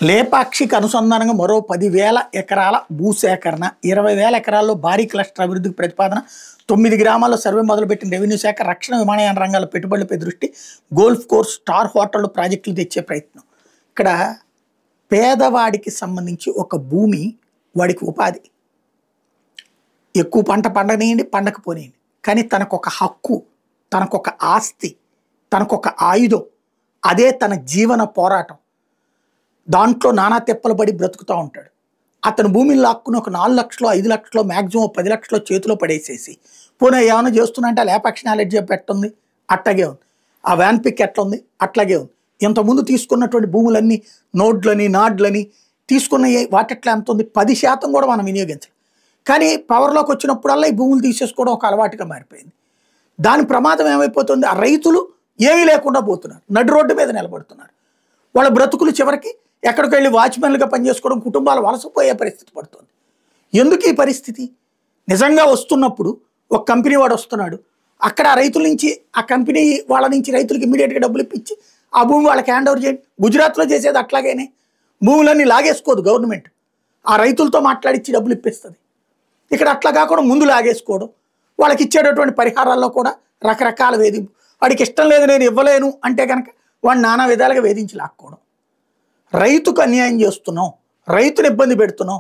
లేపాక్షికి అనుసంధానంగా మరో 10,000 ఎకరాల భూసేకరణ, 20,000 ఎకరాల్లో భారీ క్లస్టర్ అభివృద్ధికి ప్రతిపాదన, 9 గ్రామాల్లో సర్వే మొదలుపెట్టిన రెవెన్యూ శాఖ. రక్షణ విమానయాన రంగాల పెట్టుబడులపై దృష్టి, గోల్ఫ్ కోర్స్, స్టార్ హోటళ్లు, ప్రాజెక్టులు తెచ్చే ప్రయత్నం. ఇక్కడ పేదవాడికి సంబంధించి ఒక భూమి, వాడికి ఉపాధి, ఎక్కువ పంట పండనియండి, పండకపోనియండి, కానీ తనకొక హక్కు, తనకొక ఆస్తి, తనకొక ఆయుధం, అదే తన జీవన పోరాటం. దాంట్లో నానా తెప్పలు పడి బ్రతుకుతూ ఉంటాడు. అతను భూమిని లాక్కుని ఒక 4 లక్షలు 5 లక్షలు మ్యాక్సిమం 10 లక్షలు చేతిలో పడేసేసి పోనీ ఏమైనా చేస్తున్నా అంటే ఆ లేపాక్షి నాలెడ్జ్ ఎట్టుంది, అట్లాగే ఉంది. ఆ వ్యాన్ పిక్ ఎట్లా ఉంది, అట్లాగే ఉంది. ఇంతకుముందు తీసుకున్నటువంటి భూములన్నీ నోడ్లని నాడ్లని తీసుకున్న వాటిట్లా ఎంత ఉంది, 10% కూడా మనం వినియోగించాలి. కానీ పవర్లోకి వచ్చినప్పుడల్లా ఈ భూములు తీసేసుకోవడం ఒక అలవాటుగా మారిపోయింది. దాని ప్రమాదం ఏమైపోతుంది, ఆ రైతులు ఏమీ లేకుండా పోతున్నారు, నడి రోడ్డు మీద నిలబడుతున్నారు. వాళ్ళ బ్రతుకులు చివరికి ఎక్కడికి వెళ్ళి వాచ్మెన్లుగా పనిచేసుకోవడం, కుటుంబాలు వలసపోయే పరిస్థితి పడుతుంది. ఎందుకు ఈ పరిస్థితి? నిజంగా వస్తున్నప్పుడు ఒక కంపెనీ వాడు వస్తున్నాడు, అక్కడ ఆ రైతుల నుంచి, ఆ కంపెనీ వాళ్ళ నుంచి రైతులకు ఇమ్మీడియట్గా డబ్బులు ఇప్పించి ఆ భూమి వాళ్ళకి హ్యాండ్ ఓవర్ చేయండి. గుజరాత్లో చేసేది అట్లాగేనే, భూములన్నీ లాగేసుకోదు గవర్నమెంట్, ఆ రైతులతో మాట్లాడించి డబ్బులు ఇప్పిస్తుంది. ఇక్కడ అట్లా కాకుండా ముందు లాగేసుకోవడం, వాళ్ళకి ఇచ్చేటటువంటి పరిహారాల్లో కూడా రకరకాల వేధింపు. వాడికి ఇష్టం లేదు, నేను ఇవ్వలేను అంటే కనుక వాడు నానా విధాలుగా వేధించి లాక్కోవడం. రైతుకు అన్యాయం చేస్తున్నాం, రైతుని ఇబ్బంది పెడుతున్నాం,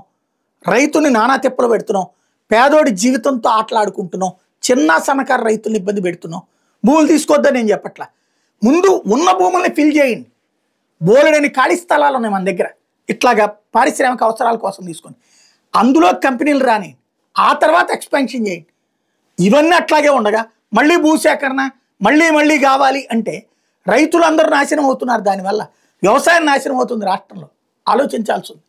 రైతుని నానా తిప్పలు పెడుతున్నాం, పేదోడి జీవితంతో ఆటలాడుకుంటున్నాం, చిన్న సన్నకారు రైతుల్ని ఇబ్బంది పెడుతున్నాం. భూములు తీసుకోవద్దని నేను చెప్పట్లా, ముందు ఉన్న భూముల్ని ఫిల్ చేయండి. బోలెడని ఖాళీ స్థలాలు ఉన్నాయి మన దగ్గర, ఇట్లాగా పారిశ్రామిక అవసరాల కోసం తీసుకొని అందులో కంపెనీలు రాని, ఆ తర్వాత ఎక్స్పాన్షన్ చేయండి. ఇవన్నీ అట్లాగే ఉండగా మళ్ళీ భూసేకరణ మళ్ళీ కావాలి అంటే రైతులందరూ నాశనం అవుతున్నారు. దానివల్ల వ్యవసాయం నాశనం అవుతుంది రాష్ట్రంలో. ఆలోచించాల్సి ఉంది.